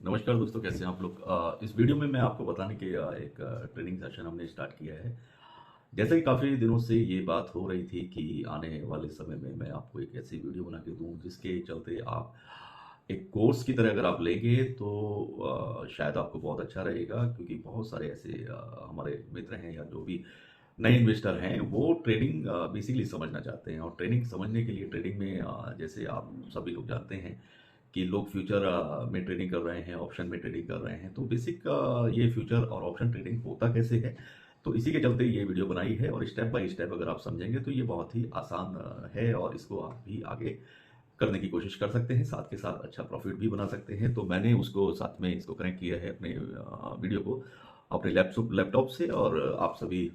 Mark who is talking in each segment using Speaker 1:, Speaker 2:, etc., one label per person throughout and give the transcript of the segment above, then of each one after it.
Speaker 1: नमस्कार दोस्तों, कैसे हैं आप लोग। इस वीडियो में मैं आपको बताने के एक ट्रेनिंग सेशन हमने स्टार्ट किया है। जैसे कि काफ़ी दिनों से ये बात हो रही थी कि आने वाले समय में मैं आपको एक ऐसी वीडियो बना के दूं जिसके चलते आप एक कोर्स की तरह अगर आप लेंगे तो शायद आपको बहुत अच्छा रहेगा, क्योंकि बहुत सारे ऐसे हमारे मित्र हैं या जो भी नए इन्वेस्टर हैं वो ट्रेडिंग बेसिकली समझना चाहते हैं। और ट्रेडिंग समझने के लिए ट्रेडिंग में जैसे आप सभी लोग जानते हैं कि लोग फ्यूचर में ट्रेडिंग कर रहे हैं, ऑप्शन में ट्रेडिंग कर रहे हैं। तो बेसिक ये फ्यूचर और ऑप्शन ट्रेडिंग होता कैसे है, तो इसी के चलते ये वीडियो बनाई है। और स्टेप बाय स्टेप अगर आप समझेंगे तो ये बहुत ही आसान है और इसको आप भी आगे करने की कोशिश कर सकते हैं, साथ के साथ अच्छा प्रॉफिट भी बना सकते हैं। तो मैंने उसको साथ में इसको कनेक्ट किया है अपने वीडियो को अपने लैपटॉप से। और आप सभी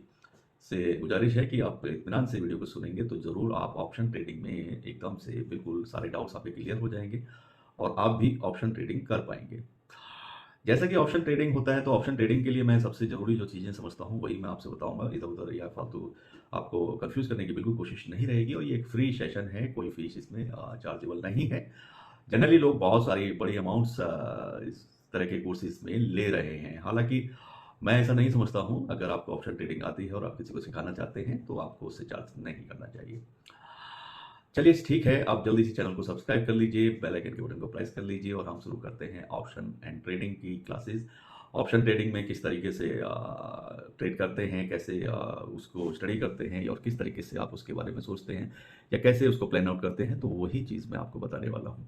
Speaker 1: से गुजारिश है कि आप इत्मीनान से वीडियो को सुनेंगे तो ज़रूर आप ऑप्शन ट्रेडिंग में एकदम से बिल्कुल सारे डाउट्स आपके क्लियर हो जाएंगे और आप भी ऑप्शन ट्रेडिंग कर पाएंगे। जैसा कि ऑप्शन ट्रेडिंग होता है, तो ऑप्शन ट्रेडिंग के लिए मैं सबसे ज़रूरी जो चीज़ें समझता हूँ वही मैं आपसे बताऊंगा। इधर-उधर या फालतू आपको कंफ्यूज करने की बिल्कुल कोशिश नहीं रहेगी। और ये एक फ्री सेशन है, कोई फीस इसमें चार्जेबल नहीं है। जनरली लोग बहुत सारी बड़ी अमाउंट्स इस तरह के कोर्सेज में ले रहे हैं। हालाँकि मैं ऐसा नहीं समझता हूँ। अगर आपको ऑप्शन ट्रेडिंग आती है और आप किसी को सिखाना चाहते हैं तो आपको उससे चार्ज नहीं करना चाहिए। चलिए ठीक है, आप जल्दी से चैनल को सब्सक्राइब कर लीजिए, बेल आइकन के बटन को प्रेस कर लीजिए और हम शुरू करते हैं ऑप्शन एंड ट्रेडिंग की क्लासेस। ऑप्शन ट्रेडिंग में किस तरीके से ट्रेड करते हैं, कैसे उसको स्टडी करते हैं और किस तरीके से आप उसके बारे में सोचते हैं या कैसे उसको प्लान आउट करते हैं, तो वही चीज़ मैं आपको बताने वाला हूँ।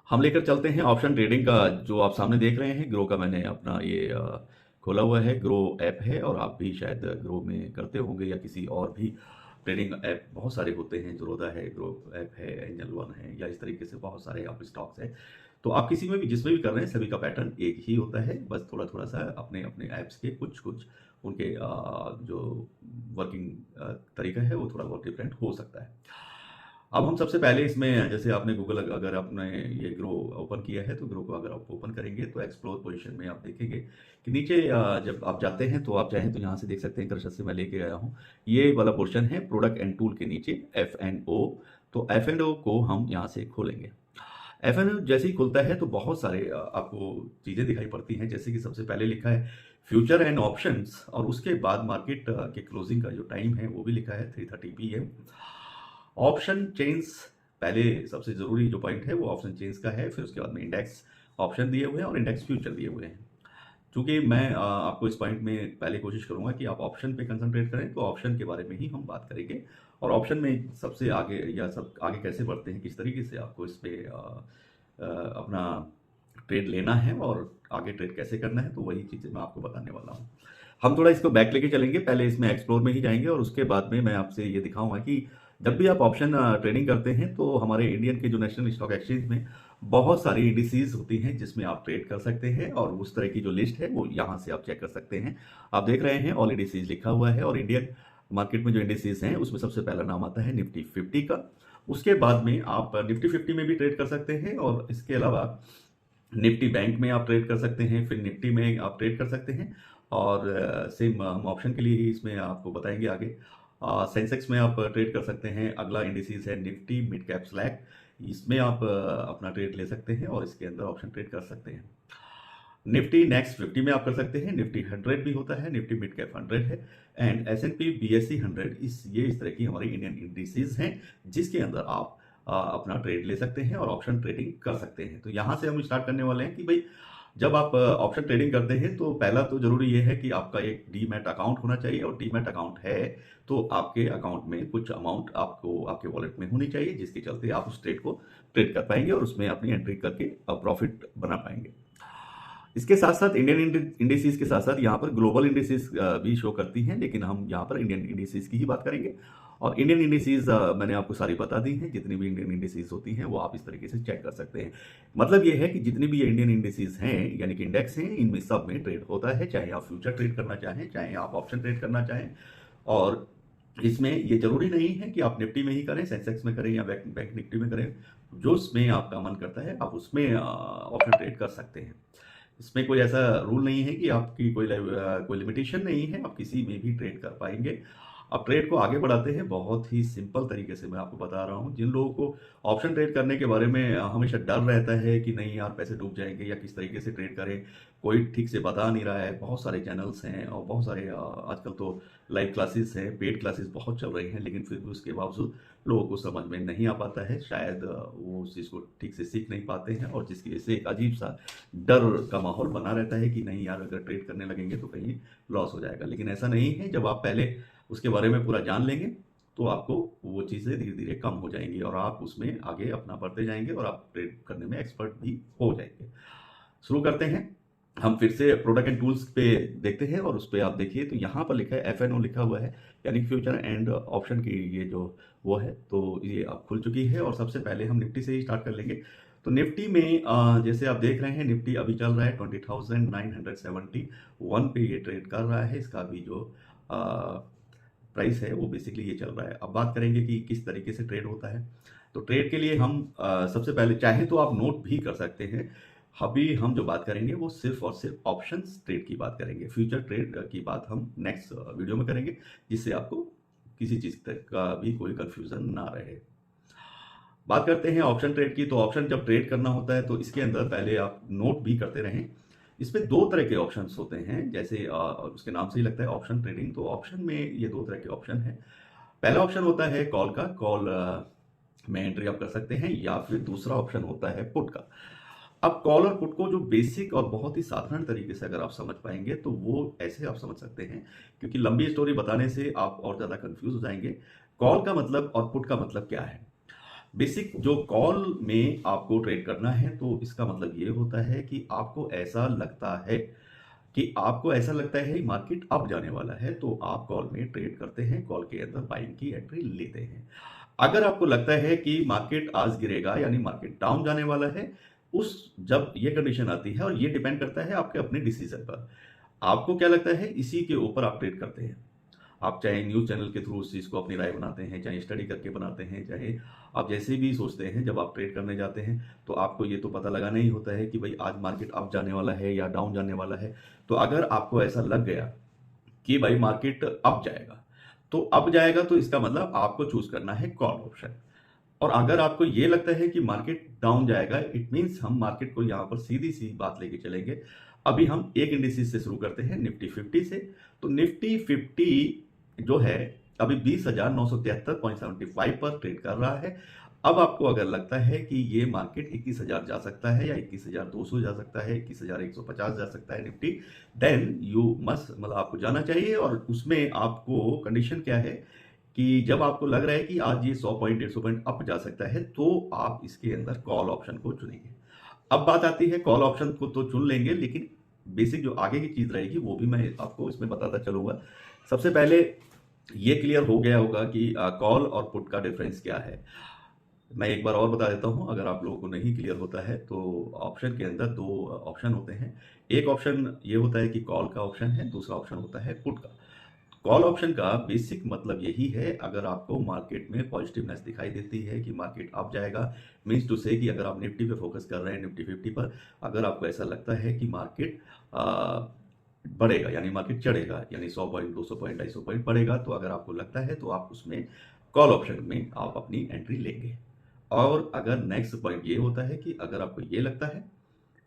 Speaker 1: हम लेकर चलते हैं ऑप्शन ट्रेडिंग का। जो आप सामने देख रहे हैं, ग्रो का मैंने अपना ये खोला हुआ है। ग्रो ऐप है और आप भी शायद ग्रो में करते होंगे या किसी और भी ट्रेडिंग ऐप बहुत सारे होते हैं। ज़रोदा है, ग्रो ऐप है, एंजल वन है, या इस तरीके से बहुत सारे आप स्टॉक्स हैं। तो आप किसी में भी जिसमें भी कर रहे हैं सभी का पैटर्न एक ही होता है। बस थोड़ा थोड़ा सा अपने अपने ऐप्स के कुछ कुछ उनके जो वर्किंग तरीका है वो थोड़ा बहुत डिफरेंट हो सकता है। अब हम सबसे पहले इसमें, जैसे आपने गूगल अगर आपने ये ग्रो ओपन किया है तो ग्रो को अगर आप ओपन करेंगे तो एक्सप्लोर पोजीशन में आप देखेंगे कि नीचे जब आप जाते हैं तो आप चाहें तो यहाँ से देख सकते हैं। कर्सर से मैं लेके आया हूँ, ये वाला पोर्शन है प्रोडक्ट एंड टूल के नीचे एफ एंड ओ। तो एफ एंड ओ को हम यहाँ से खोलेंगे। एफ एंड ओ जैसे ही खुलता है तो बहुत सारे आपको चीज़ें दिखाई पड़ती हैं। जैसे कि सबसे पहले लिखा है फ्यूचर एंड ऑप्शंस, और उसके बाद मार्केट के क्लोजिंग का जो टाइम है वो भी लिखा है 3:30 PM। ऑप्शन चेन्स पहले सबसे ज़रूरी जो पॉइंट है वो ऑप्शन चेन्स का है। फिर उसके बाद में इंडेक्स ऑप्शन दिए हुए हैं और इंडेक्स फ्यूचर दिए हुए हैं। चूंकि मैं आपको इस पॉइंट में पहले कोशिश करूंगा कि आप ऑप्शन पे कंसंट्रेट करें, तो ऑप्शन के बारे में ही हम बात करेंगे। और ऑप्शन में सबसे आगे या सब आगे कैसे बढ़ते हैं, किस तरीके से आपको इस पे अपना ट्रेड लेना है और आगे ट्रेड कैसे करना है, तो वही चीज़ें मैं आपको बताने वाला हूँ। हम थोड़ा इसको बैक लेके चलेंगे, पहले इसमें एक्सप्लोर में ही जाएंगे और उसके बाद में मैं आपसे ये दिखाऊंगा कि जब भी आप ऑप्शन ट्रेडिंग करते हैं तो हमारे इंडियन के जो नेशनल स्टॉक एक्सचेंज में बहुत सारी इंडिसीज होती हैं जिसमें आप ट्रेड कर सकते हैं। और उस तरह की जो लिस्ट है वो यहाँ से आप चेक कर सकते हैं। आप देख रहे हैं ऑल इंडिसीज लिखा हुआ है और इंडियन मार्केट में जो इंडिसीज हैं उसमें सबसे पहला नाम आता है निफ्टी 50 का। उसके बाद में आप निफ्टी 50 में भी ट्रेड कर सकते हैं और इसके अलावा निफ्टी बैंक में आप ट्रेड कर सकते हैं, फिर निफ्टी में आप ट्रेड कर सकते हैं। और सेम हम ऑप्शन के लिए ही इसमें आपको बताएंगे आगे। सेंसेक्स में आप ट्रेड कर सकते हैं। अगला इंडिसीज है निफ्टी मिड कैप स्लैक, इसमें आप अपना ट्रेड ले सकते हैं और इसके अंदर ऑप्शन ट्रेड कर सकते हैं। निफ्टी नेक्स्ट 50 में आप कर सकते हैं। निफ्टी 100 भी होता है, निफ्टी मिड कैप 100 है। एंड S&P BSE 100, इस तरह की हमारी इंडियन इंडिसीज हैं जिसके अंदर आप अपना ट्रेड ले सकते हैं और ऑप्शन ट्रेडिंग कर सकते हैं। तो यहाँ से हम स्टार्ट करने वाले हैं कि भाई जब आप ऑप्शन ट्रेडिंग करते हैं तो पहला तो जरूरी ये है कि आपका एक डीमैट अकाउंट होना चाहिए। और डीमैट अकाउंट है तो आपके अकाउंट में कुछ अमाउंट आपको आपके वॉलेट में होनी चाहिए, जिसके चलते आप उस ट्रेड को ट्रेड कर पाएंगे और उसमें अपनी एंट्री करके प्रॉफिट बना पाएंगे। इसके साथ साथ इंडियन इंडिसेस के साथ साथ यहाँ पर ग्लोबल इंडिसेस भी शो करती हैं, लेकिन हम यहाँ पर इंडियन इंडिसेस की ही बात करेंगे। और इंडियन इंडिसेस मैंने आपको सारी बता दी हैं। जितनी भी इंडियन इंडिसेस होती हैं वो आप इस तरीके से चेक कर सकते हैं। मतलब ये है कि जितनी भी ये इंडियन इंडिसेस हैं यानी कि इंडेक्स हैं, इनमें सब में ट्रेड होता है, चाहे आप फ्यूचर ट्रेड करना चाहें, चाहे आप ऑप्शन ट्रेड करना चाहें। और इसमें ये जरूरी नहीं है कि आप निफ्टी में ही करें, सेंसेक्स में करें या बैंक बैंक निफ्टी में करें। जो उसमें आपका मन करता है आप उसमें ऑप्शन ट्रेड कर सकते हैं। इसमें कोई ऐसा रूल नहीं है कि आपकी कोई लिमिटेशन नहीं है, आप किसी में भी ट्रेड कर पाएंगे। अब ट्रेड को आगे बढ़ाते हैं, बहुत ही सिंपल तरीके से मैं आपको बता रहा हूँ। जिन लोगों को ऑप्शन ट्रेड करने के बारे में हमेशा डर रहता है कि नहीं यार पैसे डूब जाएंगे या किस तरीके से ट्रेड करें, कोई ठीक से बता नहीं रहा है। बहुत सारे चैनल्स हैं और बहुत सारे आजकल तो लाइव क्लासेस हैं, पेड क्लासेस बहुत चल रही हैं, लेकिन फिर भी उसके बावजूद लोगों को समझ में नहीं आ पाता है। शायद वो उस चीज़ को ठीक से सीख नहीं पाते हैं और जिसकी वजह से एक अजीब सा डर का माहौल बना रहता है कि नहीं यार अगर ट्रेड करने लगेंगे तो कहीं लॉस हो जाएगा। लेकिन ऐसा नहीं है, जब आप पहले उसके बारे में पूरा जान लेंगे तो आपको वो चीज़ें धीरे धीरे कम हो जाएंगी और आप उसमें आगे अपना बढ़ते जाएंगे और आप ट्रेड करने में एक्सपर्ट भी हो जाएंगे। शुरू करते हैं। हम फिर से प्रोडक्ट एंड टूल्स पे देखते हैं और उस पे आप देखिए तो यहाँ पर लिखा है एफएनओ लिखा हुआ है, यानी फ्यूचर एंड ऑप्शन की ये जो वो है, तो ये अब खुल चुकी है। और सबसे पहले हम निफ्टी से ही स्टार्ट कर लेंगे। तो निफ्टी में जैसे आप देख रहे हैं निफ्टी अभी चल रहा है 20,971 पे ये ट्रेड कर रहा है। इसका भी जो प्राइस है वो बेसिकली ये चल रहा है। अब बात करेंगे कि किस तरीके से ट्रेड होता है। तो ट्रेड के लिए हम सबसे पहले चाहे तो आप नोट भी कर सकते हैं। अभी हम जो बात करेंगे वो सिर्फ और सिर्फ ऑप्शंस ट्रेड की बात करेंगे। फ्यूचर ट्रेड की बात हम नेक्स्ट वीडियो में करेंगे, जिससे आपको किसी चीज़ का भी कोई कंफ्यूजन ना रहे। बात करते हैं ऑप्शन ट्रेड की। तो ऑप्शन जब ट्रेड करना होता है तो इसके अंदर पहले आप नोट भी करते रहें। इसमें दो तरह के ऑप्शंस होते हैं, जैसे उसके नाम से ही लगता है ऑप्शन ट्रेडिंग। तो ऑप्शन में ये दो तरह के ऑप्शन हैं। पहला ऑप्शन होता है कॉल का, कॉल में एंट्री आप कर सकते हैं, या फिर दूसरा ऑप्शन होता है पुट का। अब कॉल और पुट को जो बेसिक और बहुत ही साधारण तरीके से अगर आप समझ पाएंगे तो वो ऐसे आप समझ सकते हैं, क्योंकि लंबी स्टोरी बताने से आप और ज़्यादा कंफ्यूज हो जाएंगे। कॉल का मतलब और पुट का मतलब क्या है। बेसिक जो कॉल में आपको ट्रेड करना है तो इसका मतलब ये होता है कि आपको ऐसा लगता है मार्केट अप जाने वाला है, तो आप कॉल में ट्रेड करते हैं, कॉल के अंदर बाइंग की एंट्री लेते हैं। अगर आपको लगता है कि मार्केट आज गिरेगा यानी मार्केट डाउन जाने वाला है, उस जब ये कंडीशन आती है, और ये डिपेंड करता है आपके अपने डिसीजन पर, आपको क्या लगता है इसी के ऊपर आप ट्रेड करते हैं। आप चाहे न्यूज़ चैनल के थ्रू उस चीज़ को अपनी राय बनाते हैं, चाहे स्टडी करके बनाते हैं, चाहे आप जैसे भी सोचते हैं, जब आप ट्रेड करने जाते हैं तो आपको ये तो पता लगाना ही होता है कि भाई आज मार्केट अप जाने वाला है या डाउन जाने वाला है। तो अगर आपको ऐसा लग गया कि भाई मार्केट अप जाएगा, तो अप जाएगा तो इसका मतलब आपको चूज करना है कॉल ऑप्शन। और अगर आपको ये लगता है कि मार्केट डाउन जाएगा, इट मीन्स हम मार्केट को यहाँ पर सीधी सी बात लेके चलेंगे। अभी हम एक इंडिसेस से शुरू करते हैं, निफ्टी 50 से। तो निफ्टी 50 जो है अभी 20,973.75 पर ट्रेड कर रहा है। अब आपको अगर लगता है कि ये मार्केट 21,000 जा सकता है या 21,200 जा सकता है, 21,150 जा सकता है निफ्टी, देन यू मस्ट, मतलब आपको जाना चाहिए। और उसमें आपको कंडीशन क्या है कि जब आपको लग रहा है कि आज ये 100 पॉइंट 150 पॉइंट अप जा सकता है, तो आप इसके अंदर कॉल ऑप्शन को चुनेंगे। अब बात आती है, कॉल ऑप्शन को तो चुन लेंगे, लेकिन बेसिक जो आगे की चीज रहेगी वो भी मैं आपको इसमें बताता चलूंगा। सबसे पहले ये क्लियर हो गया होगा कि कॉल और पुट का डिफरेंस क्या है। मैं एक बार और बता देता हूं, अगर आप लोगों को नहीं क्लियर होता है। तो ऑप्शन के अंदर दो ऑप्शन होते हैं। एक ऑप्शन ये होता है कि कॉल का ऑप्शन है, दूसरा ऑप्शन होता है पुट का। कॉल ऑप्शन का बेसिक मतलब यही है, अगर आपको मार्केट में पॉजिटिवनेस दिखाई देती है कि मार्केट अप जाएगा, मीन्स टू से कि अगर आप निफ्टी पे फोकस कर रहे हैं, निफ्टी 50 पर, अगर आपको ऐसा लगता है कि मार्केट बढ़ेगा यानी मार्केट चढ़ेगा, यानी 100 पॉइंट 200 पॉइंट 250 पॉइंट बढ़ेगा, तो अगर आपको लगता है तो आप उसमें कॉल ऑप्शन में आप अपनी एंट्री लेंगे। और अगर नेक्स्ट पॉइंट ये होता है कि अगर आपको ये लगता है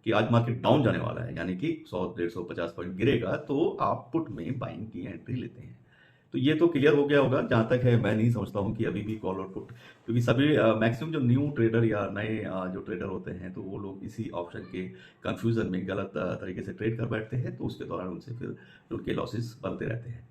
Speaker 1: कि आज मार्केट डाउन जाने वाला है, यानी कि 100 150 50 पॉइंट गिरेगा, तो आप पुट में बाइंग की एंट्री लेते हैं। तो ये तो क्लियर हो गया होगा। जहां तक है, मैं नहीं समझता हूं कि अभी भी कॉल और पुट, क्योंकि सभी मैक्सिमम जो न्यू ट्रेडर या नए जो ट्रेडर होते हैं, तो वो लोग इसी ऑप्शन के कंफ्यूजन में गलत तरीके से ट्रेड कर बैठते हैं, तो उसके दौरान उनसे फिर उनके लॉसेस बनते रहते हैं।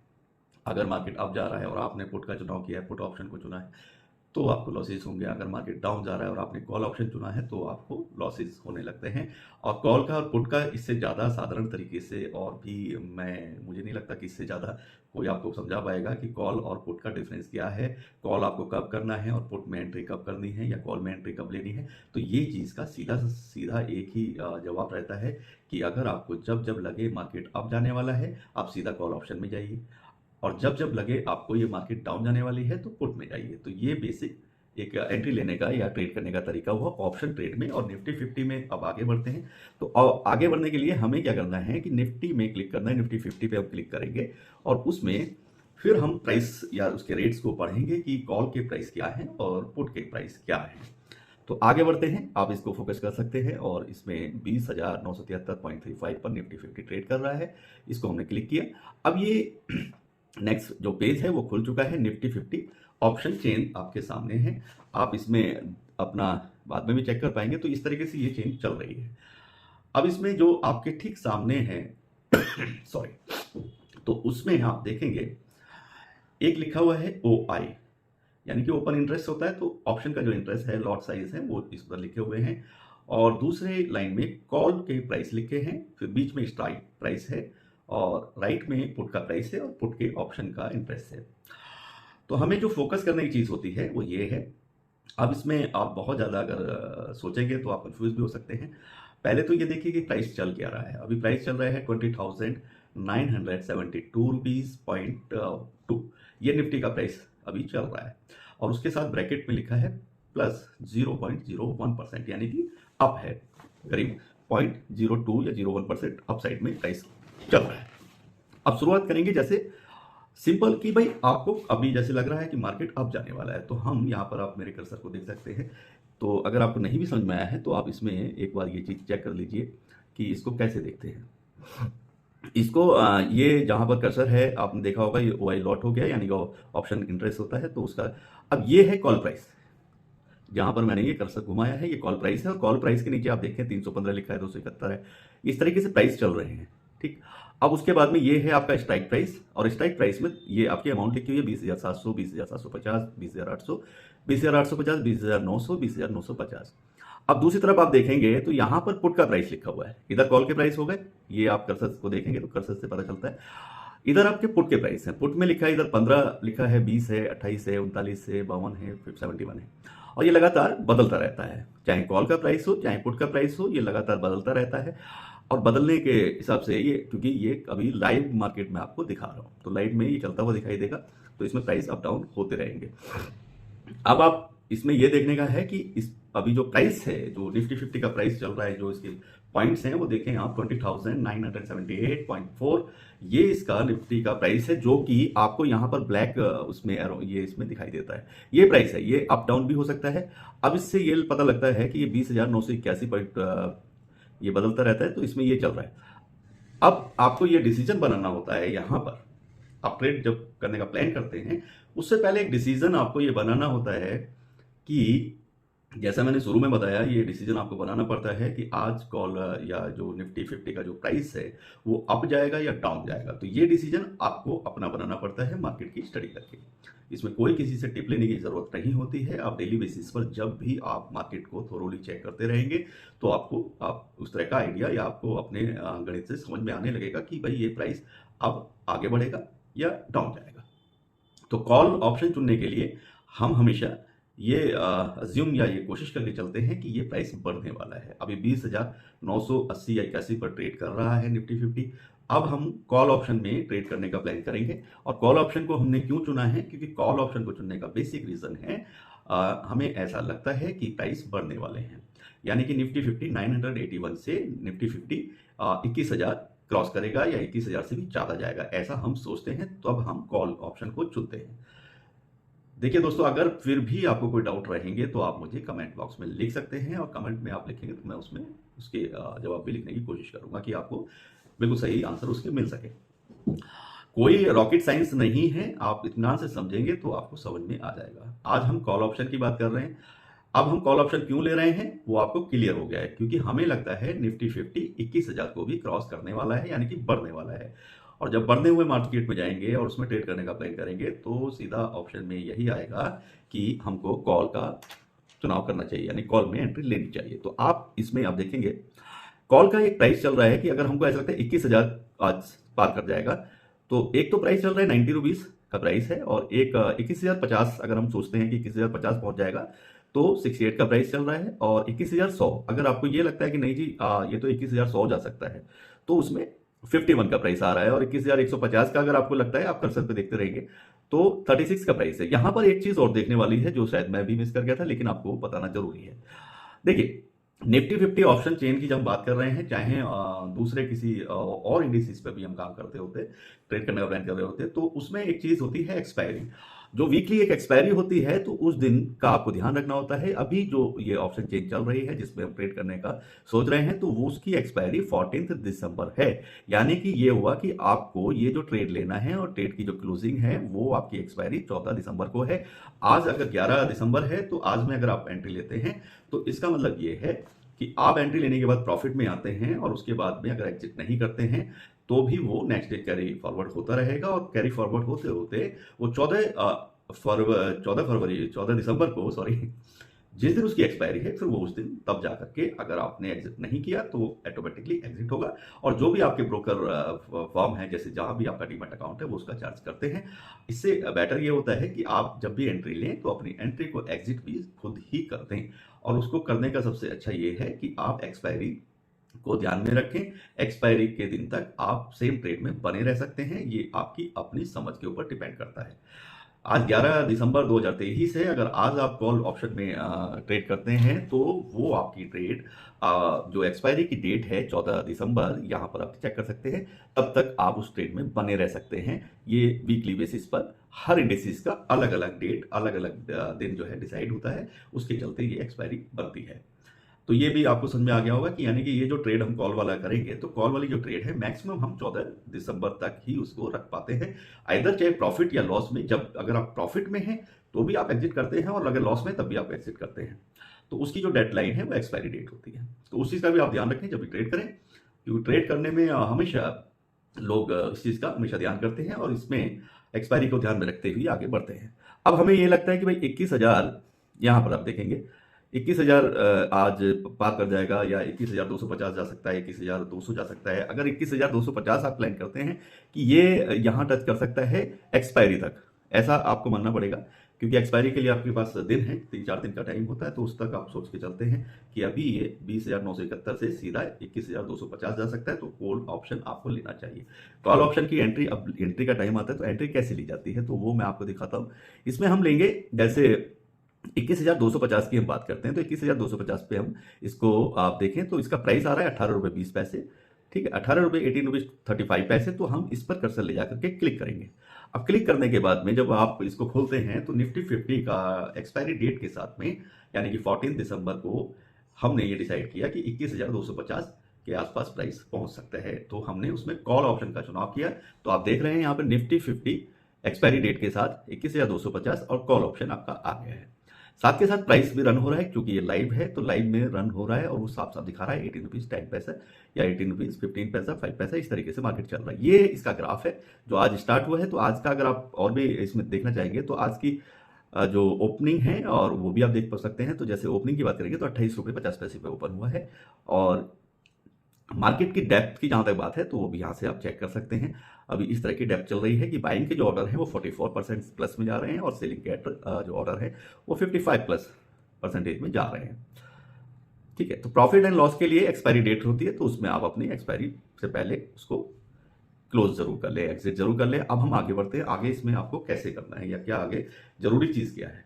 Speaker 1: अगर मार्केट अप जा रहा है और आपने पुट का चुनाव किया है, पुट ऑप्शन को चुना है, तो आपको लॉसेस होंगे। अगर मार्केट डाउन जा रहा है और आपने कॉल ऑप्शन चुना है, तो आपको लॉसेस होने लगते हैं। और कॉल का और पुट का इससे ज़्यादा साधारण तरीके से, और भी मुझे नहीं लगता कि इससे ज़्यादा कोई आपको समझा पाएगा कि कॉल और पुट का डिफरेंस क्या है, कॉल आपको कब करना है और पुट में एंट्री कब करनी है, या कॉल में एंट्री कब लेनी है। तो ये चीज़ का सीधा सीधा एक ही जवाब रहता है कि अगर आपको जब जब लगे मार्केट अप जाने वाला है, आप सीधा कॉल ऑप्शन में जाइए, और जब जब लगे आपको ये मार्केट डाउन जाने वाली है, तो पुट में जाइए। तो ये बेसिक एक एंट्री लेने का या ट्रेड करने का तरीका हुआ ऑप्शन ट्रेड में। और निफ्टी 50 में अब आगे बढ़ते हैं। तो आगे बढ़ने के लिए हमें क्या करना है कि निफ्टी में क्लिक करना है, निफ्टी 50 पे हम क्लिक करेंगे और उसमें फिर हम प्राइस या उसके रेट्स को पढ़ेंगे कि कॉल के प्राइस क्या है और पुट के प्राइस क्या है। तो आगे बढ़ते हैं, आप इसको फोकस कर सकते हैं और इसमें 20,973.35 पर निफ्टी 50 ट्रेड कर रहा है। इसको हमने क्लिक किया। अब ये नेक्स्ट जो पेज है वो खुल चुका है। निफ्टी 50 ऑप्शन चेन आपके सामने है। आप इसमें अपना बाद में भी चेक कर पाएंगे। तो इस तरीके से ये चेन चल रही है। अब इसमें जो आपके ठीक सामने है सॉरी, तो उसमें आप देखेंगे एक लिखा हुआ है OI, यानी कि ओपन इंटरेस्ट होता है। तो ऑप्शन का जो इंटरेस्ट है, लॉट साइज है, वो इस पर लिखे हुए हैं। और दूसरे लाइन में कॉल के प्राइस लिखे हैं। फिर बीच में स्ट्राइक प्राइस है और राइट में पुट का प्राइस है और पुट के ऑप्शन का इंटरेस्ट है। तो हमें जो फोकस करने की चीज़ होती है वो ये है। अब इसमें आप बहुत ज़्यादा अगर सोचेंगे तो आप कंफ्यूज भी हो सकते हैं। पहले तो ये देखिए कि प्राइस चल क्या रहा है। अभी प्राइस चल रहा है 20,972 रुपीज़ पॉइंट 2। ये निफ्टी का प्राइस अभी चल रहा है और उसके साथ ब्रैकेट में लिखा है प्लस 0.01%, यानी कि अप है, करीब 0.02 या 0.1% अप साइड में प्राइस चल रहा है। अब शुरुआत करेंगे जैसे सिंपल कि भाई आपको अभी जैसे लग रहा है कि मार्केट अप जाने वाला है, तो हम यहाँ पर आप मेरे कर्सर को देख सकते हैं। तो अगर आपको नहीं भी समझ में आया है तो आप इसमें एक बार ये चीज़ चेक कर लीजिए कि इसको कैसे देखते हैं। इसको ये जहाँ पर कर्सर है आपने देखा होगा, ये OI लॉट हो गया, यानी कि ऑप्शन इंटरेस्ट होता है। तो उसका अब ये है कॉल प्राइस। जहाँ पर मैंने ये कर्सर घुमाया है ये कॉल प्राइस है और कॉल प्राइस के नीचे आप देखें 315 लिखा है, 271 है। इस तरीके से प्राइस चल रहे हैं, ठीक। अब उसके बाद में ये है आपका स्ट्राइक प्राइस और स्ट्राइक प्राइस में ये आपकी अमाउंट लिखी हुई है 20,700, 20,750, 20,800, 20,850, 20,900, 20,950। अब दूसरी तरफ आप देखेंगे तो यहाँ पर पुट का प्राइस लिखा हुआ है। इधर कॉल के प्राइस हो गए, ये आप कर्सर को देखेंगे तो कर्सर से पता चलता है। इधर आपके पुट के प्राइस हैं। पुट में लिखा है इधर 15 लिखा है, 20 है, 28 है, 39 है, 52 है, 71 है और ये लगातार बदलता रहता है। चाहे कॉल का प्राइस हो चाहे पुट का प्राइस हो, ये लगातार बदलता रहता है। और बदलने के हिसाब से ये, क्योंकि ये अभी लाइव मार्केट में आपको दिखा रहा हूँ तो लाइव में ये चलता हुआ दिखाई देगा। तो इसमें प्राइस अप डाउन होते रहेंगे। अब आप इसमें ये देखने का है कि इस अभी जो प्राइस है, जो निफ्टी 50 का प्राइस चल रहा है, जो इसके पॉइंट्स हैं वो देखें आप 20,978.4, ये इसका निफ्टी का प्राइस है, जो कि आपको यहाँ पर ब्लैक उसमें एरो ये इसमें दिखाई देता है। ये प्राइस है, ये अप डाउन भी हो सकता है। अब इससे ये पता लगता है कि ये 20,981 पॉइंट ये बदलता रहता है। तो इसमें ये चल रहा है। अब आपको ये डिसीजन बनाना होता है। यहाँ पर आप ट्रेड जब करने का प्लान करते हैं उससे पहले एक डिसीजन आपको ये बनाना होता है कि जैसा मैंने शुरू में बताया, ये डिसीजन आपको बनाना पड़ता है कि आज कॉल या जो निफ्टी 50 का जो प्राइस है वो अप जाएगा या डाउन जाएगा। तो ये डिसीजन आपको अपना बनाना पड़ता है मार्केट की स्टडी करके। इसमें कोई किसी से टिप लेने की जरूरत नहीं होती है। आप डेली बेसिस पर जब भी आप मार्केट को थोरोली चेक करते रहेंगे तो आपको आप उस तरह का आइडिया या आपको अपने गणित से समझ में आने लगेगा कि भाई ये प्राइस अब आगे बढ़ेगा या डाउन जाएगा। तो कॉल ऑप्शन चुनने के लिए हम हमेशा ये अज्यूम या ये कोशिश करके चलते हैं कि ये प्राइस बढ़ने वाला है। अभी 20,980 या 81 पर ट्रेड कर रहा है निफ्टी 50। अब हम कॉल ऑप्शन में ट्रेड करने का प्लान करेंगे। और कॉल ऑप्शन को हमने क्यों चुना है, क्योंकि कॉल ऑप्शन को चुनने का बेसिक रीजन है हमें ऐसा लगता है कि प्राइस बढ़ने वाले हैं, यानी कि निफ्टी 50 981 से निफ्टी 50 21,000 क्रॉस करेगा या 21,000 से भी ज़्यादा जाएगा, ऐसा हम सोचते हैं। तो अब हम कॉल ऑप्शन को चुनते हैं। देखिए दोस्तों, अगर फिर भी आपको कोई डाउट रहेंगे तो आप मुझे कमेंट बॉक्स में लिख सकते हैं और कमेंट में आप लिखेंगे तो मैं उसमें उसके जवाब भी लिखने की कोशिश करूंगा कि आपको बिल्कुल सही आंसर उसके मिल सके। कोई रॉकेट साइंस नहीं है, आप इत्मीनान से समझेंगे तो आपको समझ में आ जाएगा। आज हम कॉल ऑप्शन की बात कर रहे हैं। अब हम कॉल ऑप्शन क्यों ले रहे हैं वो आपको क्लियर हो गया है, क्योंकि हमें लगता है निफ्टी 50 21,000 को भी क्रॉस करने वाला है, यानी कि बढ़ने वाला है। और जब बढ़ने हुए मार्केट में जाएंगे और उसमें ट्रेड करने का प्लान करेंगे तो सीधा ऑप्शन में यही आएगा कि हमको कॉल का चुनाव करना चाहिए, यानी कॉल में एंट्री लेनी चाहिए। तो आप इसमें आप देखेंगे कॉल का एक प्राइस चल रहा है कि अगर हमको ऐसा लगता है 21,000 आज पार कर जाएगा, तो एक तो प्राइस चल रहा है 90 रुपीज़ का प्राइस है और एक 21,050 अगर हम सोचते हैं कि 21,050 पहुंच जाएगा तो 68 का प्राइस चल रहा है। और 21,100 अगर आपको ये लगता है कि नहीं जी ये तो 21,100 जा सकता है, तो उसमें 51 का प्राइस आ रहा है। और 21,150 का अगर आपको लगता है, आप कर्सर पे देखते रहेंगे, तो 36 का प्राइस है। यहाँ पर एक चीज और देखने वाली है जो शायद मैं भी मिस कर गया था, लेकिन आपको बताना जरूरी है। देखिए निफ्टी 50 ऑप्शन चेन की जब हम बात कर रहे हैं, चाहे दूसरे किसी और इंडिसेस पे भी हम काम करते होते, ट्रेड करने का प्लान कर रहे होते, तो उसमें एक चीज होती है एक्सपायरी। जो वीकली एक एक्सपायरी होती है, तो उस दिन का आपको ध्यान रखना होता है। अभी जो ये ऑप्शन चेन चल रही है जिसमें हम ट्रेड करने का सोच रहे हैं, तो वो उसकी एक्सपायरी 14 दिसंबर है। यानी कि ये हुआ कि आपको ये जो ट्रेड लेना है और ट्रेड की जो क्लोजिंग है वो आपकी एक्सपायरी 14 दिसंबर को है। आज अगर 11 दिसंबर है, तो आज में अगर आप एंट्री लेते हैं, तो इसका मतलब ये है कि आप एंट्री लेने के बाद प्रॉफिट में आते हैं और उसके बाद में अगर एग्जिट नहीं करते हैं, तो भी वो नेक्स्ट डे कैरी फॉरवर्ड होता रहेगा। और कैरी फॉरवर्ड होते होते वो 14 दिसंबर को, सॉरी, जिस दिन उसकी एक्सपायरी है, फिर वो उस दिन तब जा करके अगर आपने एग्जिट नहीं किया तो ऑटोमेटिकली एग्जिट होगा। और जो भी आपके ब्रोकर फॉर्म है, जैसे जहां भी आपका डीमैट अकाउंट है, वो उसका चार्ज करते हैं। इससे बेटर ये होता है कि आप जब भी एंट्री लें तो अपनी एंट्री को एग्जिट भी खुद ही कर दें। और उसको करने का सबसे अच्छा ये है कि आप एक्सपायरी को ध्यान में रखें। एक्सपायरी के दिन तक आप सेम ट्रेड में बने रह सकते हैं, ये आपकी अपनी समझ के ऊपर डिपेंड करता है। आज 11 दिसंबर 2023 है। अगर आज आप कॉल ऑप्शन में ट्रेड करते हैं, तो वो आपकी ट्रेड जो एक्सपायरी की डेट है 14 दिसंबर, यहाँ पर आप चेक कर सकते हैं, तब तक आप उस ट्रेड में बने रह सकते हैं। ये वीकली बेसिस पर हर इंडिसेस का अलग अलग डेट, अलग अलग दिन जो है डिसाइड होता है, उसके चलते ये एक्सपायरी बनती है। तो ये भी आपको समझ में आ गया होगा कि यानी कि ये जो ट्रेड हम कॉल वाला करेंगे, तो कॉल वाली जो ट्रेड है मैक्सिमम हम 14 दिसंबर तक ही उसको रख पाते हैं। आइदर चाहे प्रॉफिट या लॉस में, जब अगर आप प्रॉफिट में हैं तो भी आप एग्जिट करते हैं, और अगर लॉस में तब भी आप एग्जिट करते हैं। तो उसकी जो डेडलाइन है वो एक्सपायरी डेट होती है। तो उस चीज़ का भी आप ध्यान रखें जब भी ट्रेड करें, क्योंकि ट्रेड करने में हमेशा लोग इस चीज़ का हमेशा ध्यान करते हैं और इसमें एक्सपायरी को ध्यान में रखते हुए आगे बढ़ते हैं। अब हमें ये लगता है कि भाई 21,000 यहाँ पर आप देखेंगे, 21,000 आज पार कर जाएगा, या 21,250 जा सकता है, 21,200 जा सकता है। अगर 21,250 आप प्लान करते हैं कि ये यहाँ टच कर सकता है एक्सपायरी तक, ऐसा आपको मानना पड़ेगा, क्योंकि एक्सपायरी के लिए आपके पास दिन है, 3-4 दिन का टाइम होता है। तो उस तक आप सोच के चलते हैं कि अभी ये 20,971 से सीधा 21,250 जा सकता है, तो कॉल ऑप्शन आपको लेना चाहिए। कॉल ऑप्शन की एंट्री, अब एंट्री का टाइम आता है, तो एंट्री कैसे ली जाती है, तो वो मैं आपको दिखाता हूँ। इसमें हम लेंगे, जैसे 21,250 की हम बात करते हैं, तो 21,250 पे हम इसको आप देखें तो इसका प्राइस आ रहा है 18 रुपये 20 पैसे। ठीक है, 18 रुपये 18 रुपीज 35 पैसे। तो हम इस पर कर्सर ले जाकर के क्लिक करेंगे। अब क्लिक करने के बाद में जब आप इसको खोलते हैं, तो निफ्टी 50 का एक्सपायरी डेट के साथ में, यानी कि 14 दिसंबर को हमने ये डिसाइड किया कि 21,250 के आसपास प्राइस पहुंच सकता है। तो हमने उसमें कॉल ऑप्शन का चुनाव किया। तो आप देख रहे हैं यहाँ पर निफ्टी 50 एक्सपायरी डेट के साथ 21,250 और कॉल ऑप्शन आपका आ गया है। साथ के साथ प्राइस भी रन हो रहा है, क्योंकि ये लाइव है, तो लाइव में रन हो रहा है और वो साफ साफ दिखा रहा है 18 रुपीज 10 पैसा, या 18 रुपीज 15 पैसा 5 पैसा, इस तरीके से मार्केट चल रहा है। ये इसका ग्राफ है जो आज स्टार्ट हुआ है। तो आज का अगर आप और भी इसमें देखना चाहेंगे, तो आज की जो ओपनिंग है और वो भी आप देख पा सकते हैं। तो जैसे ओपनिंग की बात करेंगे तो 28 रुपये 50 पैसे पे ओपन हुआ है। और मार्केट की डेप्थ की जहां तक बात है, तो वो भी यहाँ से आप चेक कर सकते हैं। अभी इस तरह की डेप्थ चल रही है कि बाइंग के जो ऑर्डर है वो 44% प्लस में जा रहे हैं, और सेलिंग के जो ऑर्डर है वो 55+ % में जा रहे हैं। ठीक है, तो प्रॉफिट एंड लॉस के लिए एक्सपायरी डेट होती है, तो उसमें आप अपनी एक्सपायरी से पहले उसको क्लोज जरूर कर ले, एग्जिट जरूर कर ले। अब हम आगे बढ़ते हैं, आगे इसमें आपको कैसे करना है या क्या आगे जरूरी चीज क्या है।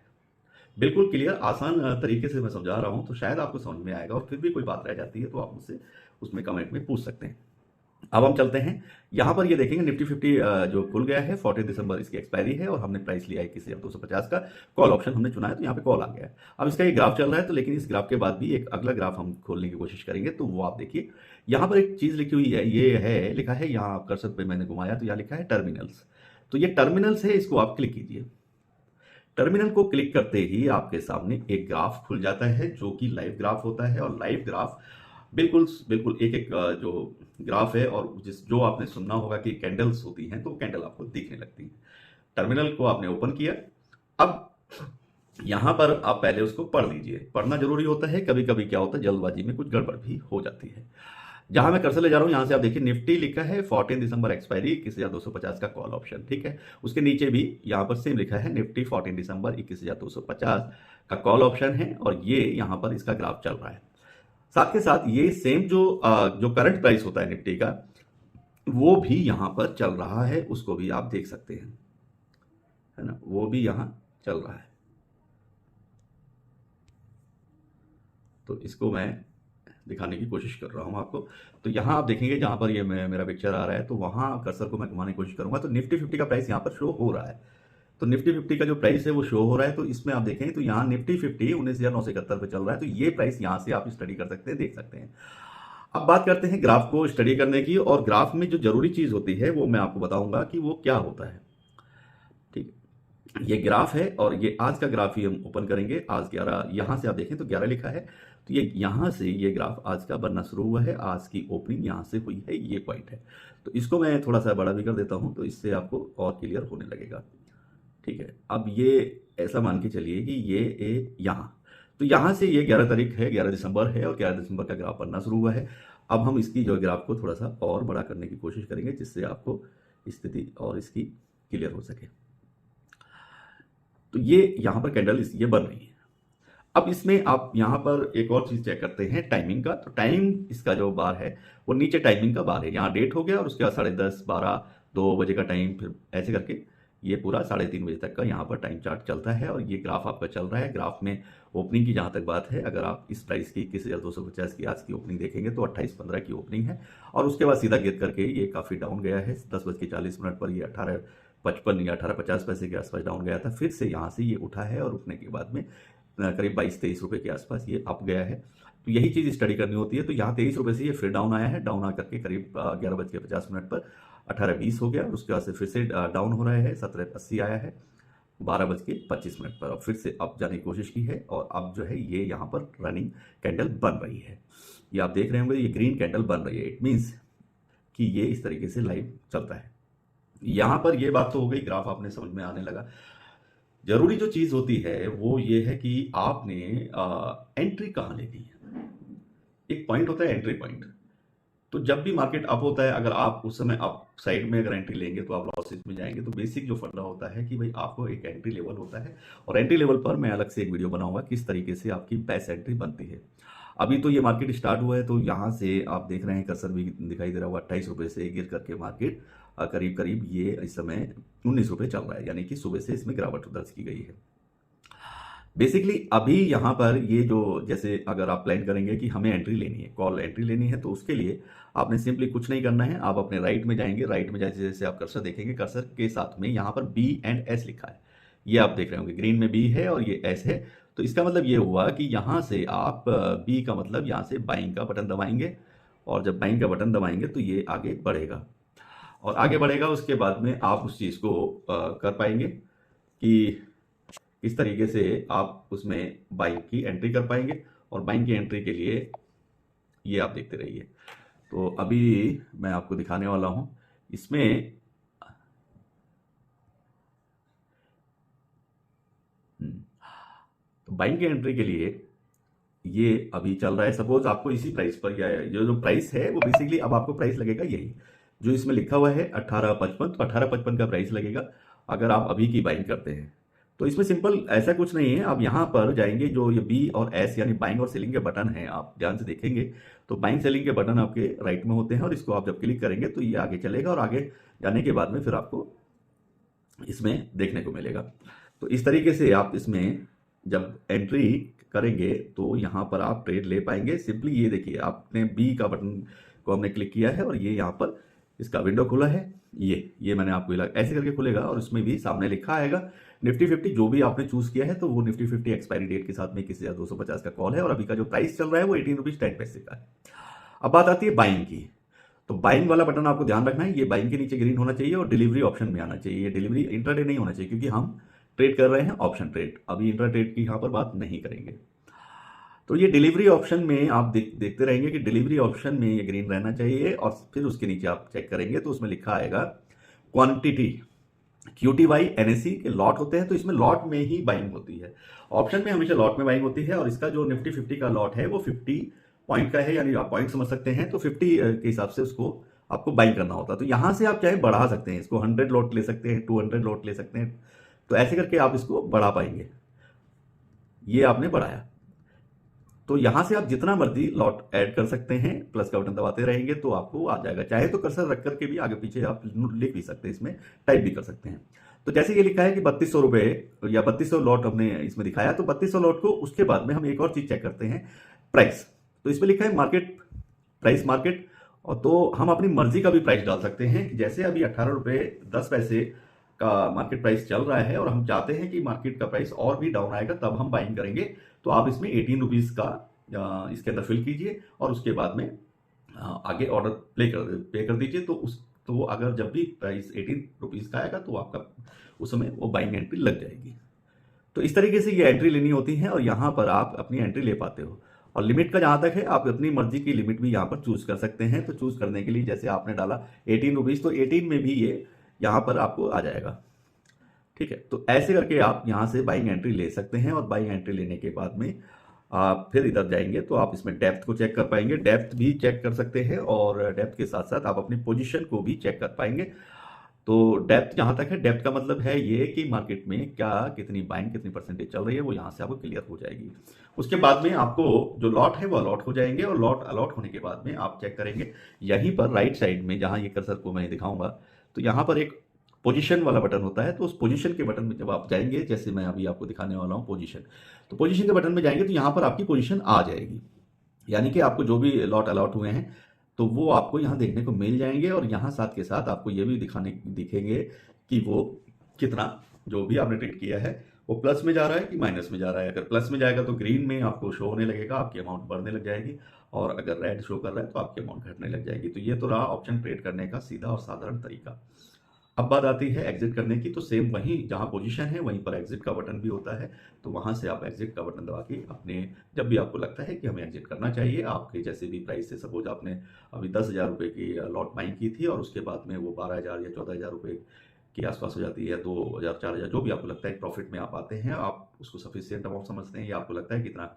Speaker 1: बिल्कुल क्लियर आसान तरीके से मैं समझा रहा हूं, तो शायद आपको समझ में आएगा। और फिर भी कोई बात रह जाती है तो आप मुझसे उसमें कमेंट में पूछ सकते हैं। अब हम चलते हैं, यहां पर ये देखेंगे निफ्टी 50 जो खुल गया है, 14 दिसंबर इसकी एक्सपायरी है, और हमने प्राइस लिया है 21,250 का। कॉल ऑप्शन हमने चुना है, तो यहाँ पे कॉल आ गया है। अब इसका ये ग्राफ चल रहा है, तो लेकिन इस ग्राफ के बाद भी एक अगला ग्राफ हम खोलने की कोशिश करेंगे। तो वो आप देखिए, यहाँ पर एक चीज लिखी हुई है, ये है, लिखा है यहाँ कर्सर पे मैंने घुमाया तो यहाँ लिखा है टर्मिनल्स। तो ये टर्मिनल्स है, इसको आप क्लिक कीजिए। टर्मिनल को क्लिक करते ही आपके सामने एक ग्राफ खुल जाता है, जो कि लाइव ग्राफ होता है। और लाइव ग्राफ बिल्कुल बिल्कुल एक एक जो ग्राफ है, और जो आपने सुनना होगा कि कैंडल्स होती हैं, तो कैंडल आपको दिखने लगती हैं। टर्मिनल को आपने ओपन किया। अब यहां पर आप पहले उसको पढ़ लीजिए, पढ़ना जरूरी होता है। कभी कभी क्या होता है, जल्दबाजी में कुछ गड़बड़ भी हो जाती है। जहां मैं कर्सर ले जा रहा हूं, यहां से आप देखिए निफ्टी लिखा है 14 दिसंबर एक्सपायरी 21,250 का कॉल ऑप्शन। ठीक है, उसके नीचे भी यहां पर सेम लिखा है निफ्टी 14 दिसंबर 21,250 का कॉल ऑप्शन है, और ये यहां पर इसका ग्राफ चल रहा है। साथ के साथ ये सेम जो करंट प्राइस होता है निफ्टी का, वो भी यहां पर चल रहा है, उसको भी आप देख सकते हैं, है ना, वो भी यहां चल रहा है। तो इसको मैं दिखाने की कोशिश कर रहा हूँ आपको। तो यहाँ आप देखेंगे जहाँ पर ये मेरा पिक्चर आ रहा है, तो वहाँ कर्सर को मैं घुमाने की कोशिश करूँगा तो निफ्टी 50 का प्राइस यहाँ पर शो हो रहा है। तो निफ्टी 50 का जो प्राइस है वो शो हो रहा है। तो इसमें आप देखें तो यहाँ निफ्टी 50 19,971 पे चल रहा है। तो ये प्राइस यहाँ से आप स्टडी कर सकते हैं, देख सकते हैं। अब बात करते हैं ग्राफ को स्टडी करने की, और ग्राफ में जो जरूरी चीज होती है वो मैं आपको बताऊंगा कि वो क्या होता है। ठीक है, ये ग्राफ है और ये आज का ग्राफ ही हम ओपन करेंगे। आज 11, यहां से आप देखें तो 11 लिखा है। तो ये यहां से ये ग्राफ आज का बनना शुरू हुआ है, आज की ओपनिंग यहां से हुई है, ये पॉइंट है। तो इसको मैं थोड़ा सा बड़ा भी कर देता हूं, तो इससे आपको और क्लियर होने लगेगा। ठीक है, अब ये ऐसा मान के चलिए कि ये यहाँ, तो यहाँ से ये 11 तारीख है, 11 दिसंबर है, और 11 दिसंबर का ग्राफ बनना शुरू हुआ है। अब हम इसकी जो ग्राफ को थोड़ा सा और बड़ा करने की कोशिश करेंगे, जिससे आपको स्थिति और इसकी क्लियर हो सके। तो ये यहाँ पर कैंडल ये बन रही है। अब इसमें आप यहाँ पर एक और चीज चेक करते हैं, टाइमिंग का। तो टाइम इसका जो बार है वो नीचे टाइमिंग का बार है। यहाँ डेट हो गया और उसके बाद 10:30, 12, 2 बजे का टाइम, फिर ऐसे करके ये पूरा 3:30 बजे तक का यहाँ पर टाइम चार्ट चलता है। और ये ग्राफ आपका चल रहा है। ग्राफ में ओपनिंग की जहाँ तक बात है, अगर आप इस प्राइस की 21,250 की आज की ओपनिंग देखेंगे तो 28:15 की ओपनिंग है, और उसके बाद सीधा गिर करके ये काफ़ी डाउन गया है। 10:40 पर ये 18.55 या 18.50 पैसे के आसपास डाउन गया था। फिर से यहाँ से ये उठा है और उठने के बाद में करीब 22-23 रुपये के आसपास ये अप गया है। तो यही चीज़ स्टडी करनी होती है। तो यहाँ 23 रुपये से ये फिर डाउन आया है। डाउन आकर के करीब 11:50 पर 18:20 हो गया, और उसके बाद से फिर से डाउन हो रहा है, 17:80 आया है 12:25 पर। अब फिर से अप जाने की कोशिश की है, और अब जो है ये यहाँ पर रनिंग कैंडल बन रही है। ये आप देख रहे होंगे, ये ग्रीन कैंडल बन रही है। इट मीन्स कि ये इस तरीके से लाइव चलता है। यहाँ पर ये बात तो हो गई, ग्राफ आपने समझ में आने लगा। जरूरी जो चीज होती है वो ये है कि आपने एंट्री कहाँ लेनी है। एक पॉइंट होता है एंट्री पॉइंट। तो जब भी मार्केट अप होता है, अगर आप उस समय अप साइड में अगर एंट्री लेंगे तो आप लॉसेज में जाएंगे। तो बेसिक जो फंडा होता है कि भाई आपको एक एंट्री लेवल होता है, और एंट्री लेवल पर मैं अलग से एक वीडियो बनाऊंगा किस तरीके से आपकी बेस्ट एंट्री बनती है। अभी तो ये मार्केट स्टार्ट हुआ है, तो यहाँ से आप देख रहे हैं कर्सर भी दिखाई दे रहा होगा, 28 रुपये से गिर करके मार्केट करीब करीब ये इस समय 19 रुपये चल रहा है, यानी कि सुबह से इसमें गिरावट दर्ज की गई है। बेसिकली अभी यहाँ पर ये जो, जैसे अगर आप प्लान करेंगे कि हमें एंट्री लेनी है, कॉल एंट्री लेनी है, तो उसके लिए आपने सिंपली कुछ नहीं करना है। आप अपने राइट में जाएंगे, राइट में जैसे जैसे आप कर्सर देखेंगे, कर्सर के साथ में यहाँ पर B&S लिखा है। ये आप देख रहे होंगे, ग्रीन में B है और ये S है। तो इसका मतलब ये हुआ कि यहाँ से आप B का मतलब यहाँ से बाइंग का बटन दबाएंगे, और जब बाइंग का बटन दबाएंगे तो ये आगे बढ़ेगा, और आगे बढ़ेगा। उसके बाद में आप उस चीज़ को कर पाएंगे कि इस तरीके से आप उसमें बाइंग की एंट्री कर पाएंगे। और बाइंग की एंट्री के लिए ये आप देखते रहिए। तो अभी मैं आपको दिखाने वाला हूं इसमें। तो बाइंग की एंट्री के लिए ये अभी चल रहा है। सपोज आपको इसी प्राइस पर, या जो प्राइस है वो बेसिकली अब आपको प्राइस लगेगा यही जो इसमें लिखा हुआ है 18.55। तो 18.55 का प्राइस लगेगा अगर आप अभी की बाइंग करते हैं। तो इसमें सिंपल ऐसा कुछ नहीं है। आप यहाँ पर जाएंगे, जो ये B और S यानी बाइंग और सेलिंग के बटन हैं, आप ध्यान से देखेंगे तो बाइंग सेलिंग के बटन आपके राइट में होते हैं, और इसको आप जब क्लिक करेंगे तो ये आगे चलेगा, और आगे जाने के बाद में फिर आपको इसमें देखने को मिलेगा। तो इस तरीके से आप इसमें जब एंट्री करेंगे तो यहाँ पर आप ट्रेड ले पाएंगे। सिंपली ये देखिए, आपने B का बटन को हमने क्लिक किया है, और ये यहाँ पर इसका विंडो खुला है। ये मैंने आपको ऐसे करके खुलेगा, और उसमें भी सामने लिखा आएगा निफ्टी 50 जो भी आपने चूज किया है। तो वो निफ्टी 50 एक्सपायरी डेट के साथ में 21,250 का कॉल है, और अभी का जो प्राइस चल रहा है वो 18 रुपीज 10 पैसे का है। अब बात आती है बाइंग की। तो बाइंग वाला बटन आपको ध्यान रखना है, ये बाइंग के नीचे ग्रीन होना चाहिए और डिलीवरी ऑप्शन में आना चाहिए। ये डिलीवरी इंट्राडे नहीं होना चाहिए, क्योंकि हम ट्रेड कर रहे हैं ऑप्शन ट्रेड। अभी इंट्रा ट्रेड की यहाँ पर बात नहीं करेंगे। तो ये डिलीवरी ऑप्शन में आप देखते रहेंगे कि डिलीवरी ऑप्शन में ये ग्रीन रहना चाहिए, और फिर उसके नीचे आप चेक करेंगे तो उसमें लिखा आएगा क्वांटिटी। QTY NSE के लॉट होते हैं, तो इसमें लॉट में ही बाइंग होती है। ऑप्शन में हमेशा लॉट में बाइंग होती है, और इसका जो निफ्टी 50 का लॉट है वो 50 पॉइंट का है, यानी आप पॉइंट समझ सकते हैं। तो 50 के हिसाब से उसको आपको बाइंग करना होता है। तो यहाँ से आप चाहे बढ़ा सकते हैं, इसको 100 लॉट ले सकते हैं, 200 लॉट ले सकते हैं। तो ऐसे करके आप इसको बढ़ा पाएंगे। ये आपने बढ़ाया, तो यहां से आप जितना मर्जी लॉट ऐड कर सकते हैं, प्लस का बटन दबाते रहेंगे तो आपको आ जाएगा। चाहे तो कर्सर रख करके भी आगे पीछे आप लिख भी सकते हैं, इसमें टाइप भी कर सकते हैं। तो जैसे ये लिखा है कि 3200 रुपए या 3200 लॉट हमने इसमें दिखाया, तो 3200 लॉट को उसके बाद में हम एक और चीज चेक करते हैं, प्राइस। तो इसमें लिखा है मार्केट प्राइस मार्केट, और तो हम अपनी मर्जी का भी प्राइस डाल सकते हैं कि जैसे अभी 18 रुपये 10 पैसे का मार्केट प्राइस चल रहा है और हम चाहते हैं कि मार्केट का प्राइस और भी डाउन आएगा तब हम बाइंग करेंगे, तो आप इसमें 18 रुपीज़ का इसके अंदर फिल कीजिए और उसके बाद में आगे ऑर्डर पे कर दीजिए। तो अगर जब भी प्राइस 18 रुपीज़ का आएगा तो आपका उस समय वो बाइंग एंट्री लग जाएगी। तो इस तरीके से ये एंट्री लेनी होती है और यहाँ पर आप अपनी एंट्री ले पाते हो। और लिमिट का जहाँ तक है, आप अपनी मर्जी की लिमिट भी यहाँ पर चूज कर सकते हैं। तो चूज करने के लिए जैसे आपने डाला 18 रुपीज़, तो 18 में भी ये यहाँ पर आपको आ जाएगा। ठीक है, तो ऐसे करके आप यहाँ से बाइंग एंट्री ले सकते हैं और बाइंग एंट्री लेने के बाद में आप फिर इधर जाएंगे तो आप इसमें डेप्थ को चेक कर पाएंगे, डेप्थ भी चेक कर सकते हैं और डेप्थ के साथ साथ आप अपनी पोजीशन को भी चेक कर पाएंगे। तो डेप्थ जहाँ तक है, डेप्थ का मतलब है ये कि मार्केट में क्या कितनी बाइंग कितनी परसेंटेज चल रही है वो यहाँ से आपको क्लियर हो जाएगी। उसके बाद में आपको जो लॉट है वो अलॉट हो जाएंगे और लॉट अलॉट होने के बाद में आप चेक करेंगे यहीं पर राइट साइड में जहाँ ये कर्सर को मैं दिखाऊंगा, तो यहाँ पर एक पोजीशन वाला बटन होता है। तो उस पोजीशन के बटन में जब आप जाएंगे, जैसे मैं अभी आपको दिखाने वाला हूँ पोजीशन, तो पोजीशन के बटन में जाएंगे तो यहाँ पर आपकी पोजीशन आ जाएगी, यानी कि आपको जो भी लॉट अलॉट हुए हैं तो वो आपको यहाँ देखने को मिल जाएंगे। और यहाँ साथ के साथ आपको ये भी दिखेंगे कि वो कितना जो भी आपने ट्रेड किया है वो प्लस में जा रहा है कि माइनस में जा रहा है। अगर प्लस में जाएगा तो ग्रीन में आपको शो होने लगेगा, आपकी अमाउंट बढ़ने लग जाएगी, और अगर रेड शो कर रहा है तो आपकी अमाउंट घटने लग जाएगी। तो ये तो रहा ऑप्शन ट्रेड करने का सीधा और साधारण तरीका। अब बात आती है एग्जिट करने की, तो सेम वहीं जहां पोजीशन है वहीं पर एग्जिट का बटन भी होता है। तो वहां से आप एग्जिट का बटन दबा के अपने जब भी आपको लगता है कि हमें एग्जिट करना चाहिए, आपके जैसे भी प्राइस से, सपोज आपने अभी 10,000 रुपये की लॉट बाइंग की थी और उसके बाद में वो 12,000 या 14,000 रुपये के आसपास हो जाती है, 2,000 4,000 जो भी आपको लगता है प्रॉफिट में आप आते हैं, आप उसको सफिशियंट अमाउंट समझते हैं या आपको लगता है कितना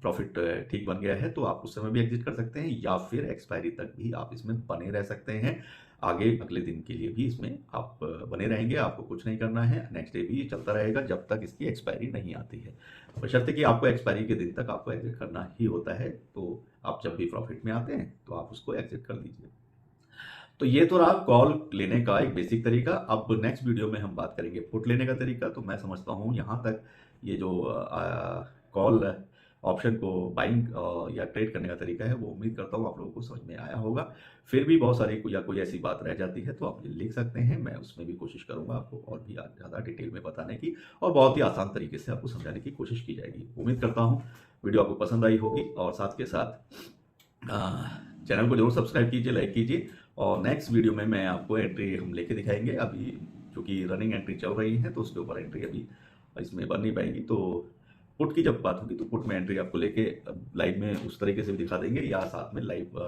Speaker 1: प्रॉफिट ठीक बन गया है, तो आप उस समय भी एग्जिट कर सकते हैं या फिर एक्सपायरी तक भी आप इसमें बने रह सकते हैं। आगे अगले दिन के लिए भी इसमें आप बने रहेंगे, आपको कुछ नहीं करना है, नेक्स्ट डे भी ये चलता रहेगा जब तक इसकी एक्सपायरी नहीं आती है। बशर्ते कि आपको एक्सपायरी के दिन तक आपको एग्जिट करना ही होता है। तो आप जब भी प्रॉफिट में आते हैं तो आप उसको एग्जिट कर दीजिए। तो ये तो रहा कॉल लेने का एक बेसिक तरीका। अब नेक्स्ट वीडियो में हम बात करेंगे पुट लेने का तरीका। तो मैं समझता हूँ यहाँ तक ये जो कॉल ऑप्शन को बाइंग या ट्रेड करने का तरीका है वो उम्मीद करता हूँ आप लोगों को समझ में आया होगा। फिर भी बहुत सारी कोई ऐसी बात रह जाती है तो आप मुझे लिख सकते हैं, मैं उसमें भी कोशिश करूंगा आपको और भी ज़्यादा डिटेल में बताने की और बहुत ही आसान तरीके से आपको समझाने की कोशिश की जाएगी। उम्मीद करता हूँ वीडियो आपको पसंद आई होगी और साथ के साथ चैनल को जरूर सब्सक्राइब कीजिए, लाइक कीजिए। और नेक्स्ट वीडियो में मैं आपको एंट्री हम लेके दिखाएंगे। अभी चूँकि रनिंग एंट्री चल रही है तो उसके ऊपर एंट्री अभी इसमें बन नहीं पाएगी। तो पुट की जब बात होगी तो पुट में एंट्री आपको लेके लाइव में उस तरीके से भी दिखा देंगे या साथ में लाइव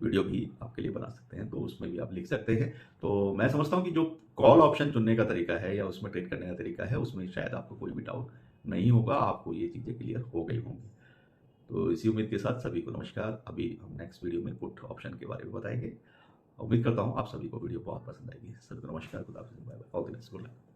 Speaker 1: वीडियो भी आपके लिए बना सकते हैं, तो उसमें भी आप लिख सकते हैं। तो मैं समझता हूँ कि जो कॉल ऑप्शन चुनने का तरीका है या उसमें ट्रेड करने का तरीका है उसमें शायद आपको कोई भी डाउट नहीं होगा, आपको ये चीज़ें क्लियर हो गई होंगी। तो इसी उम्मीद के साथ सभी को नमस्कार। अभी हम नेक्स्ट वीडियो में पुट ऑप्शन के बारे में बताएंगे। उम्मीद करता हूँ आप सभी को वीडियो बहुत पसंद आएगी। सभी को नमस्कार, खुदा हाफिज़, bye bye, all the best, good luck.